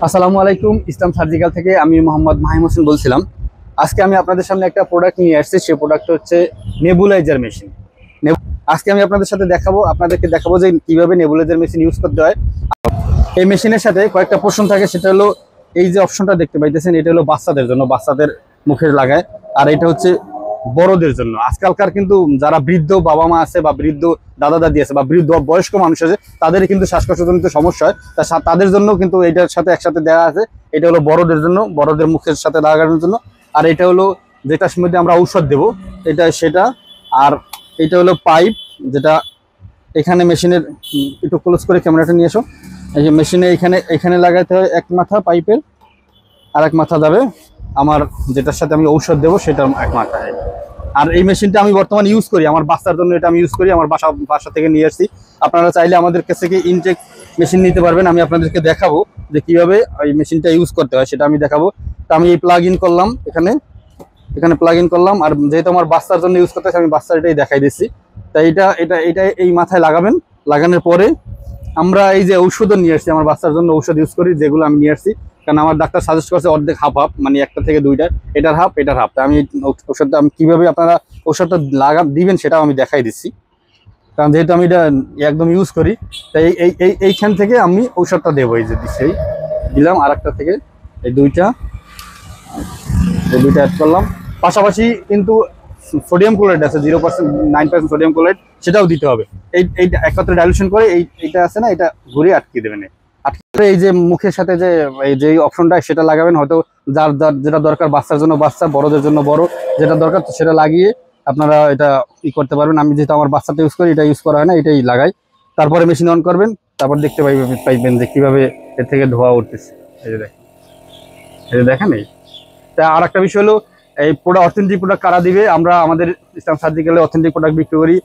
আসসালামু আলাইকুম। ইসলাম সার্জিক্যাল থেকে আমি মোহাম্মদ মাহিম হোসেন বলছিলাম। আজকে আমি আপনাদের সামনে একটা প্রোডাক্ট নিয়ে আসছি। সেই প্রোডাক্টটা হচ্ছে নেবুলাইজার মেশিন। আজকে আমি আপনাদেরকে দেখাবো যে কিভাবে নেবুলাইজার মেশিন ইউজ করতে হয়। এই মেশিনের সাথে কয়েকটা পোর্শন থাকে, সেটা হলো এই যে অপশনটা দেখতে পাইতেছেন, এটা হলো বাচ্চাদের জন্য, বাচ্চাদের মুখে লাগায়। আর এটা হচ্ছে বড়দের জন্য। আজকালকার কিন্তু যারা বৃদ্ধ বাবা মা আছে বা বৃদ্ধ দাদা দাদি আছে বা বৃদ্ধ বয়স্ক মানুষ আছে, তাদের কিন্তু শ্বাসকষ্টজনিত সমস্যা হয়, তাদের জন্য কিন্তু এটার সাথে একসাথে দেওয়া আছে। এটা হলো বড়দের জন্য, বড়দের মুখের সাথে লাগানোর জন্য। আর এটা হলো যেটার মধ্যে আমরা ঔষধ দেবো, এটা সেটা। আর এটা হলো পাইপ, যেটা এখানে মেশিনের একটু ক্লোজ করে ক্যামেরাটা নিয়ে এসো। এই যে মেশিনে এখানে এখানে লাগাতে হয় এক মাথা পাইপের, আর এক মাথা যাবে আমার যেটার সাথে আমি ঔষধ দেবো সেটার এক মাথায়। আর এই মেশিনটা আমি বর্তমানে ইউজ করি আমার বাচ্চার জন্য। এটা আমি ইউজ করি, আমার বাসা থেকে নিয়ে আসছি। আপনারা চাইলে আমাদের কাছ থেকে ইনটেক মেশিন নিতে পারবেন। আমি আপনাদেরকে দেখাবো যে কিভাবে এই মেশিনটা ইউজ করতে হয়, সেটা আমি দেখাবো। তো আমি এই প্লাগ ইন করলাম, এখানে এখানে প্লাগ ইন করলাম। আর যেহেতু আমার বাচ্চার জন্য ইউজ করতে আমি বাচ্চার এটাই দেখাই দিচ্ছি। তাই এটা এটা এটা এই মাথায় লাগাবেন। লাগানোর পরে আমরা এই যে ঔষধও নিয়ে আসছি, আমার বাচ্চার জন্য ঔষধ ইউজ করি, যেগুলো আমি নিয়ে আসছি। কারণ আমার ডাক্তার সাজেস্ট করছে অর্ধেক হাফ হাফ, মানে একটা থেকে দুইটা, এটার হাফ এটার হাফ। তা আমি ঔষধটা আমি কিভাবে আপনারা ঔষধটা দিবেন সেটাও আমি দেখাই দিচ্ছি। কারণ যেহেতু আমি এটা একদম ইউজ করি, তাই এইখান থেকে আমি ঔষধটা দেবো। এই যে দিচ্ছি, দিলাম। আর একটা থেকে এই দুইটা অ্যাড করলাম। পাশাপাশি কিন্তু সোডিয়াম ক্লোরাইড আছে, 0%, 9% সোডিয়াম ক্লোরাইড, সেটাও দিতে হবে। এই একত্রে ডাইলুশন করে এইটা আছে না, এটা ঘুরিয়ে আটকে দেবেন। আটকে এই যে মুখের সাথে যে এই যে অপশনটা সেটা লাগাবেন। হয়তো যার যেটা দরকার, বাচ্চার জন্য বাচ্চা, বড়দের জন্য বড়, যেটা দরকার তো সেটা লাগিয়ে আপনারা এটা করতে পারবেন। আমি যেহেতু আমার বাচ্চাটা ইউজ করি, এটা ইউজ করা হয় না, এটাই লাগাই। তারপরে মেশিন অন করবেন, তারপর দেখতে পাইবেন যে কিভাবে এর থেকে ধোঁয়া উঠতেছে। এই যে দেখেন এই। তা আর একটা বিষয় হলো, এই প্রোডাক্ট অথেন্টিক প্রোডাক্ট কারা দিবে? আমরা আমাদের ইসলাম সার্জিক্যালে অথেন্টিক প্রোডাক্ট বিক্রি করি।